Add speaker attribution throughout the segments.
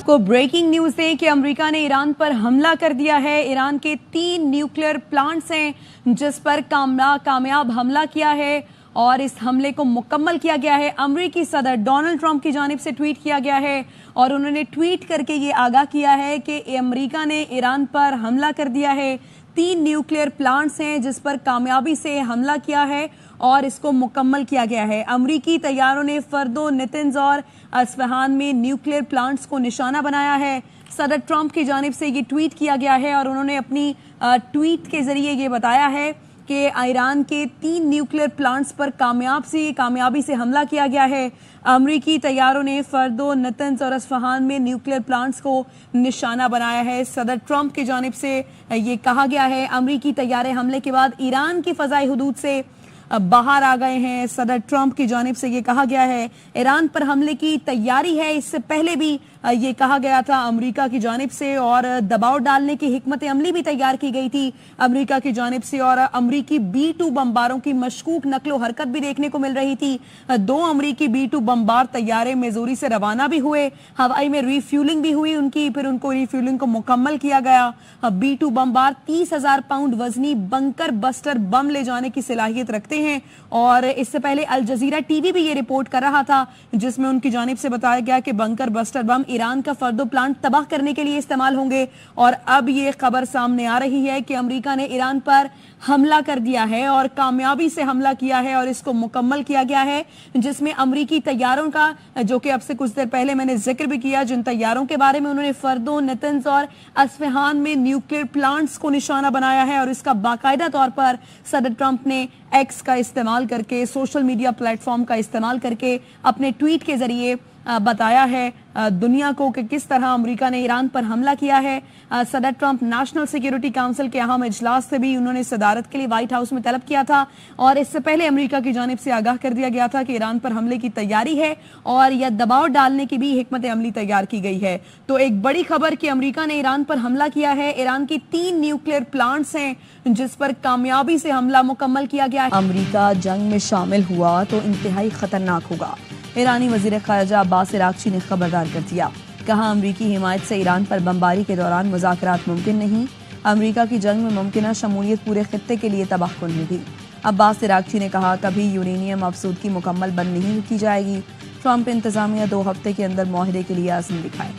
Speaker 1: आपको breaking news है कि अमेरिका ने ईरान पर हमला कर दिया है। ईरान के 3 न्यूक्लियर प्लांट्स हैं जिस पर कामयाब हमला किया है और इस हमले को मुकम्मल किया गया है। अमेरिकी सदर डोनाल्ड ट्रंप की जानिब से ट्वीट किया गया है और उन्होंने ट्वीट करके ये आगाह किया है कि अमेरिका ने ईरान पर हमला कर दिया है। 3 न्यूक्लियर प्लांट्स हैं जिस पर कामयाबी से हमला किया है और इसको मुकम्मल किया गया है। अमरीकी तैयारों ने फर्दो, नेतन्ज और अस्फहान में न्यूक्लियर प्लांट्स को निशाना बनाया है। सदर ट्रंप की जानिब से ये ट्वीट किया गया है और उन्होंने अपनी ट्वीट के जरिए ये बताया है कि ईरान के 3 न्यूक्लियर प्लांट्स पर कामयाबी से हमला किया गया है। अमरीकी तैयारों ने फर्दो, नेतन्ज और अस्फहान में न्यूक्लियर प्लांट्स को निशाना बनाया है। सदर ट्रंप की जानिब से ये कहा गया है अमरीकी तैयारे हमले के बाद ईरान की फ़ज़ाई हुदूद से बाहर आ गए हैं। सदर ट्रंप की जानिब से ये कहा गया है ईरान पर हमले की तैयारी है। इससे पहले भी ये कहा गया था अमेरिका की जानिब से और दबाव डालने की हिकमत अमली भी तैयार की गई थी अमेरिका की जानिब से और अमरीकी B-2 बमबारों की मशकूक नकलो हरकत भी देखने को मिल रही थी। 2 अमरीकी B-2 बमबार तैयारे मिज़ोरी से रवाना भी हुए, हवाई में रिफ्यूलिंग भी हुई उनकी, फिर उनको रिफ्यूलिंग को मुकम्मल किया गया। B-2 बमबार 30,000 पाउंड वजनी बंकर बस्टर बम ले जाने की सलाहियत रखते हैं और इससे पहले अल जजीरा टीवी भी ये रिपोर्ट कर रहा था जिसमें उनकी जानिब से बताया गया कि बंकर बस्टर बम ईरान का फर्दो प्लांट तबाह करने के लिए इस्तेमाल होंगे। और अब ये खबर सामने आ रही है कि अमेरिका ने ईरान पर हमला कर दिया है और कामयाबी से हमला किया है और इसको मुकम्मल किया गया है, जिसमें अमरीकी तैयारों का, जो कि अब से कुछ देर पहले मैंने जिक्र भी किया, जिन तैयारों के बारे में उन्होंने फर्दो, नेतन्ज और अस्फहान में न्यूक्लियर प्लांट्स को निशाना बनाया है और इसका बाकायदा तौर पर सदर ट्रंप ने एक्स का इस्तेमाल करके, सोशल मीडिया प्लेटफॉर्म का इस्तेमाल करके अपने ट्वीट के जरिए बताया है दुनिया को कि किस तरह अमेरिका ने ईरान पर हमला किया है। सदर ट्रंप नेशनल सिक्योरिटी काउंसिल के अहम इजलास से भी उन्होंने सदारत के लिए व्हाइट हाउस में तलब किया था और इससे पहले अमेरिका की जानिब से आगाह कर दिया गया था कि ईरान पर हमले की तैयारी है और यह दबाव डालने की भी हिकमत अमली तैयार की गई है। तो एक बड़ी खबर कि अमेरिका ने ईरान पर हमला किया है। ईरान की 3 न्यूक्लियर प्लांट्स हैं जिस पर कामयाबी से हमला मुकम्मल किया गया है। अमेरिका जंग में शामिल हुआ तो इंतहाई खतरनाक होगा, ईरानी वजीर खारजा अब्बास इराक्ची ने खबरदार कर दिया। कहा अमरीकी हिमायत से ईरान पर बमबारी के दौरान मुज़ाकरात मुमकिन नहीं। अमरीका की जंग में मुमकिन शमूलियत पूरे खित्ते के लिए तबाहकुन होगी। अब्बास इराक्ची ने कहा कभी यूरेनियम अफसूदगी मुकम्मल बंद नहीं की जाएगी। ट्रंप इंतजामिया 2 हफ्ते के अंदर मुआहदे के लिए आज़म दिखाए।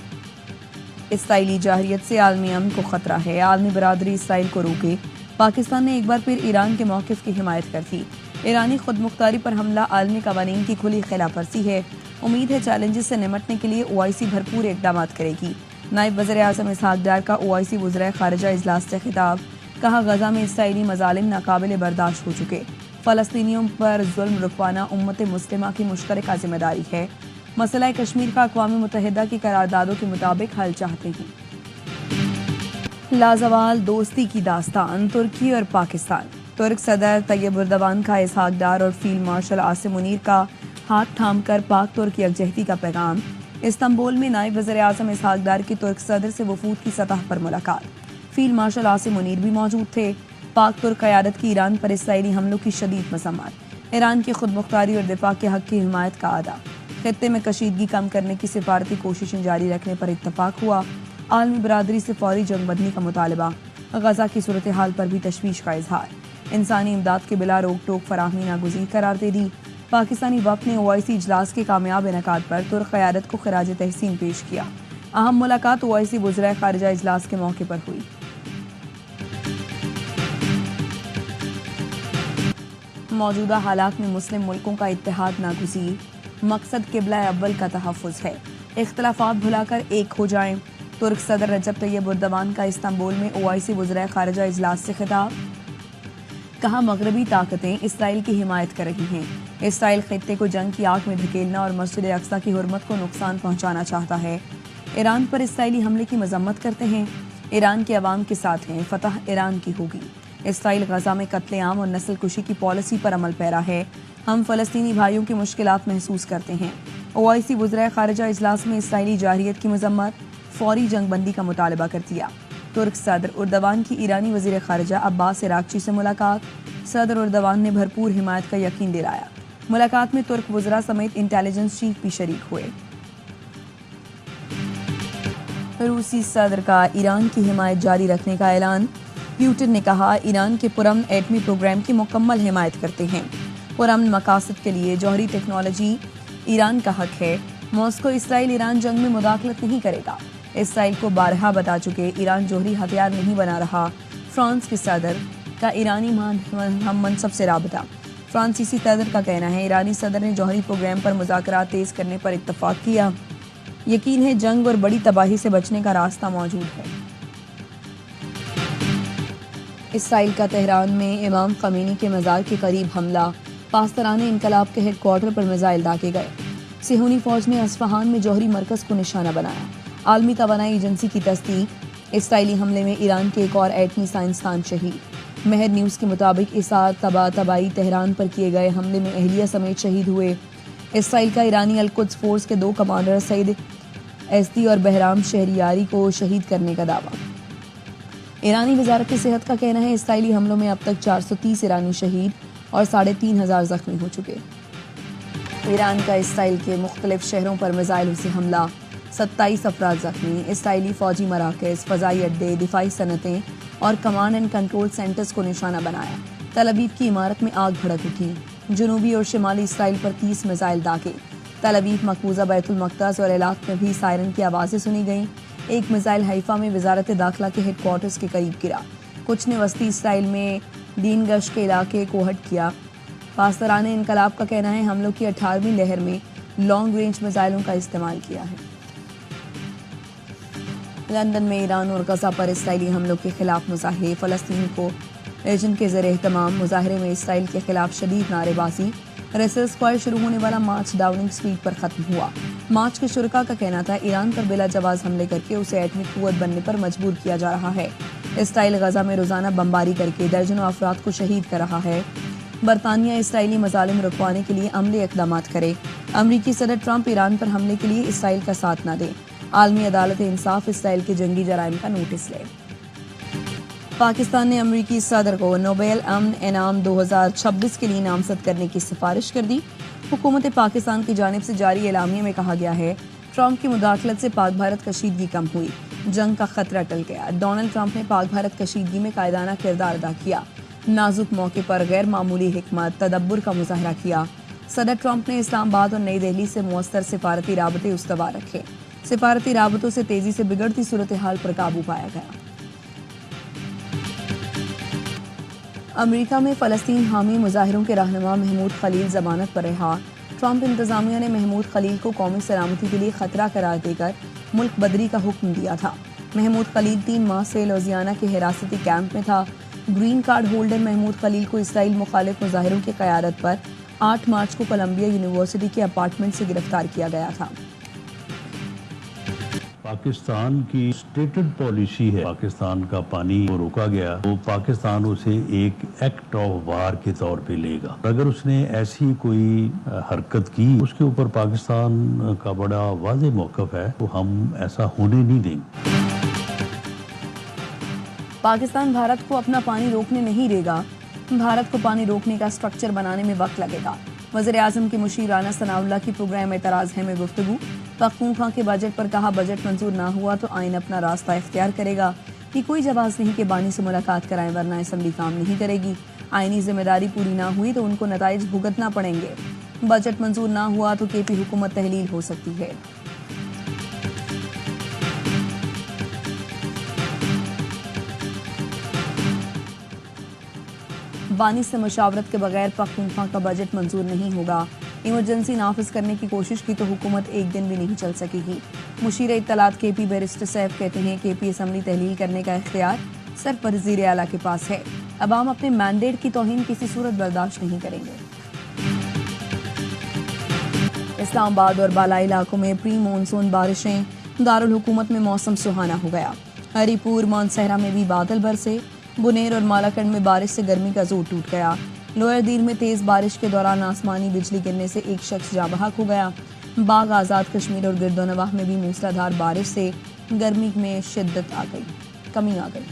Speaker 1: इसराइली जाहरियत से आलमी अमन को खतरा है, आलमी बरादरी इसराइल को रोके। पाकिस्तान ने एक बार फिर ईरान के मौक़िफ़ की हिमायत कर दी। ईरानी खुद मुख्तारी पर हमला आलमी कवानीन की खुली खिलाफ वर्जी है। उम्मीद है चैलेंजेस से निमटने के लिए OIC भरपूर इक़दाम करेगी। नायब वज़ीर आज़म इसहाक़ डार का OIC वज़राए ख़ारिजा इजलास से खिताब। कहा गज़ा में इसराइली मज़ालिम नाकाबिल बर्दाश्त हो चुके, फ़लस्तीनियों पर जुल्म रुकवाना उम्मत मुस्लिमा की मुश्तरका ज़िम्मेदारी है। मसला कश्मीर का अक़वाम मुत्तहिदा की करारदादों के मुताबिक हल चाहते हैं। लाज़वाल दोस्ती की दास्तान, तुर्की और पाकिस्तान। तुर्क सदर तैयब एर्दोगान का इसहाक़ डार और फील्ड मार्शल आसिम मुनीर का हाथ थामकर पाक तुर्क यकजहती का पैगाम। इस्तांबुल में नायब वज़ीर आज़म इसहाक़ डार की तुर्क सदर से वफूद की सतह पर मुलाकात। फील्ड मार्शल आसिम मुनीर भी मौजूद थे। पाक तुर्क क़यादत की ईरान पर इसराइली हमलों की शदीद मज़म्मत। ईरान की खुद मुख्तारी और दिफा के हक़ की हिमायत का अदा। खित्ते में कशीदगी कम करने की सिफारती कोशिशें जारी रखने पर इत्तफाक हुआ। आलमी बरादरी से फौरी जंगबंदी का मुतालबा। गज़ा की सूरत हाल पर भी तशवीश का इजहार। इंसानी इमदाद के बिला रोक टोक फराहमी नागुज़ीर करार दे दी। पाकिस्तानी वफ़द ने OIC इजलास के कामयाब इनेकाद पर तुर्क क़यादत को खिराज तहसीन पेश किया। अहम मुलाकात OIC वज़राए ख़ारिजा इजलास के मौके पर हुई। मौजूदा हालात में मुस्लिम मुल्कों का इत्तेहाद नागुज़ीर, मकसद क़िबला अव्वल का तहफ़्फ़ुज़ है। इख्तिलाफ़ात भुलाकर एक हो जाएं। तुर्क सदर रजब तैयब एर्दोगान का इस्तांबुल में OIC वज़राए ख़ारिजा इजलास से खिताब। कहा मगरबी ताकतें इसराइल की हिमायत कर रही हैं। इसराइल खित्ते को जंग की आग में धकेलना और मस्जिद अक्सा की हुर्मत को नुकसान पहुंचाना चाहता है। ईरान पर इसराइली हमले की मजम्मत करते हैं। ईरान के अवाम के साथ हैं, फतह ईरान की होगी। इसराइल गजा में कत्लेआम और नस्ल कुशी की पॉलिसी पर अमल पैरा है। हम फ़लस्तीनी भाइयों की मुश्किलात महसूस करते हैं। OIC वज़राए ख़ारिजा इजलास में इसराइली जाहिरियत की मजम्मत, फौरी जंगबंदी का मुतालबा कर दिया। तुर्क सदर एर्दोगान की ईरानी वज़ीर ख़ारिजा अब्बास इराक्ची से मुलाकात। सदर एर्दोगान ने भरपूर हिमायत का यकीन दिलाया। मुलाकात में तुर्क वज़रा समेत इंटेलिजेंस चीफ भी शरीक हुए। روسی صدر کا ایران کی حمایت جاری رکھنے کا اعلان۔ پیوٹن نے کہا ایران کے پرامن ایٹمی پروگرام کی مکمل حمایت کرتے ہیں۔ پرامن مقاصد کے لیے جوہری ٹیکنالوجی ایران کا حق ہے۔ ماسکو اسرائیل ایران جنگ میں مداخلت نہیں کرے گا۔ اسرائیل کو بارہا بتا چکے ایران جوہری ہتھیار نہیں بنا رہا۔ فرانس کے صدر کا ایرانی ہم منصب سے رابطہ۔ فرانسیسی صدر کا کہنا ہے ایرانی صدر نے جوہری پروگرام پر مذاکرات تیز کرنے پر اتفاق کیا۔ یقین ہے جنگ اور بڑی تباہی سے بچنے کا راستہ موجود ہے۔ اسرائیل کا تہران میں امام خمینی کے مزار کے قریب حملہ۔ پاسداران انقلاب کے ہیڈ کوارٹر پر میزائل داغے گئے۔ صہیونی فوج نے اصفہان میں جوہری مرکز کو نشانہ بنایا۔ عالمی توانائی ایجنسی کی تصدیق۔ اسرائیلی حملے میں ایران کے ایک اور ایٹمی سائنسدان شہید۔ مہر نیوز کے مطابق اس تباہی تہران پر کیے گئے حملے میں اہلیہ سمیت شہید ہوئے۔ اسرائیل کا ایرانی القدس فورس کے 2 کمانڈر سعید ایزدی اور بہرام شہریاری کو شہید کرنے کا دعویٰ۔ ایرانی وزارت صحت کا کہنا ہے اسرائیلی حملوں میں اب تک 430 ایرانی شہید اور 3500 زخمی ہو چکے۔ ایران کا اسرائیل کے مختلف شہروں پر میزائلوں سے حملہ، 27 افراد زخمی۔ اسرائیلی فوجی مراکز، فضائی اڈے، دفاعی صنعتیں اور کمانڈ اینڈ کنٹرول سینٹرز کو نشانہ بنایا۔ تل ابیب کی عمارت میں آگ بھڑک اٹھی۔ جنوبی اور شمالی اسرائیل پر 30 میزائل داغے۔ تل ابیب، مقبوضہ بیت المقدس اور علاق میں بھی سائرن کی آوازیں سنی گئیں۔ ایک میزائل حیفا میں وزارت داخلہ کے ہیڈ کوارٹرز کے قریب گرا۔ کچھ نے وسطی اسرائیل میں دین گش کے علاقے کو ہٹ کیا۔ پاسداران انقلاب کا کہنا ہے حملوں کی 18ویں لہر میں لانگ رینج میزائلوں کا استعمال کیا ہے۔ لندن میں ایران اور غزہ پر اسرائیلی حملوں کے خلاف مظاہرے۔ فلسطین کو ریجن کے زیر اہتمام مظاہرے میں اسرائیل کے خلاف شدید نعرے بازی۔ ریسل اسکوائر شروع ہونے والا مارچ ڈاؤننگ اسٹریٹ پر ختم ہوا۔ مارچ کے شرکاء کا کہنا تھا ایران پر بلا جواز حملے کر کے اسے ایٹمی قوت بننے پر مجبور کیا جا رہا ہے۔ اسرائیل غزہ میں روزانہ بمباری کر کے درجنوں افراد کو شہید کر رہا ہے۔ برطانیہ اسرائیلی مظالم رکوانے کے لیے عملی اقدامات کرے۔ امریکی صدر ٹرمپ ایران پر حملے کے لیے اسرائیل کا ساتھ نہ دے۔ عالمی عدالت انصاف اسرائیل کے جنگی جرائم کا نوٹس لے۔ پاکستان نے امریکی صدر کو نوبل امن انعام 2026 کے لیے نامزد کرنے کی سفارش کر دی۔ حکومت پاکستان کی جانب سے جاری اعلامیے میں کہا گیا ہے ٹرمپ کی مداخلت سے پاک بھارت کشیدگی کم ہوئی، جنگ کا خطرہ ٹل گیا۔ ڈونلڈ ٹرمپ نے پاک بھارت کشیدگی میں قائدانہ کردار ادا کیا، نازک موقع پر غیر معمولی حکمت تدبر کا مظاہرہ کیا۔ صدر ٹرمپ نے اسلام آباد اور نئی دہلی سے مؤثر سفارتی رابطے استوار رکھے۔ سفارتی رابطوں سے تیزی سے بگڑتی صورتحال پر قابو پایا گیا۔ امریکہ میں فلسطین حامی مظاہروں کے رہنما محمود خلیل ضمانت پر رہا۔ ٹرمپ انتظامیہ نے محمود خلیل کو قومی سلامتی کے لیے خطرہ قرار دے کر ملک بدری کا حکم دیا تھا۔ محمود خلیل 3 ماہ سے لوزیانہ کے حراستی کیمپ میں تھا۔ گرین کارڈ ہولڈر محمود خلیل کو اسرائیل مخالف مظاہروں کی قیادت پر 8 مارچ کو کولمبیا یونیورسٹی کے اپارٹمنٹ سے گرفتار کیا گیا تھا۔
Speaker 2: پاکستان کی اسٹیٹڈ پالیسی ہے پاکستان کا پانی کو روکا گیا، وہ پاکستان اسے ایک ایکٹ آف وار کے طور پہ لے گا۔ اگر اس نے ایسی کوئی حرکت کی اس کے اوپر پاکستان کا بڑا واضح موقف ہے، تو ہم ایسا ہونے نہیں دیں گے۔
Speaker 1: پاکستان بھارت کو اپنا پانی روکنے نہیں دے گا۔ بھارت کو پانی روکنے کا سٹرکچر بنانے میں وقت لگے گا۔ وزیر اعظم کے مشیر رانا ثناء اللہ کی پروگرام اعتراض ہے میں گفتگو۔ پختونخوا کے بجٹ پر کہا بجٹ منظور نہ ہوا تو آئین اپنا راستہ اختیار کرے گا۔ یہ کوئی جواز نہیں کہ بانی سے ملاقات کرائیں ورنہ اسمبلی کام نہیں کرے گی۔ آئینی ذمہ داری پوری نہ ہوئی تو ان کو نتائج بھگتنا پڑیں گے۔ بجٹ منظور نہ ہوا تو کے پی حکومت تحلیل ہو سکتی ہے۔ بانی سے مشاورت کے بغیر پختونخوا کا بجٹ منظور نہیں ہوگا۔ ایمرجنسی نافذ کرنے کی کوشش کی تو حکومت ایک دن بھی نہیں چل سکے گی۔ مشیر اطلاعات کے پی بیرسٹر سیف کہتے ہیں کے پی اسمبلی تحلیل کرنے کا اختیار صرف وزیر اعلیٰ کے پاس ہے۔ عوام اپنے مینڈیٹ کی توہین کسی صورت برداشت نہیں کریں گے۔ اسلام آباد اور بالائی علاقوں میں پری مونسون بارشیں، دارالحکومت میں موسم سہانا ہو گیا۔ ہری پور مانسہرہ میں بھی بادل برسے۔ بنیر اور مالاکنڈ میں بارش سے گرمی کا زور ٹوٹ گیا۔ لوئر دیر میں تیز بارش کے دوران آسمانی بجلی گرنے سے ایک شخص جاں بحق ہو گیا۔ باغ آزاد کشمیر اور گردونواہ میں بھی موسلادھار بارش سے گرمی میں کمی آ گئی۔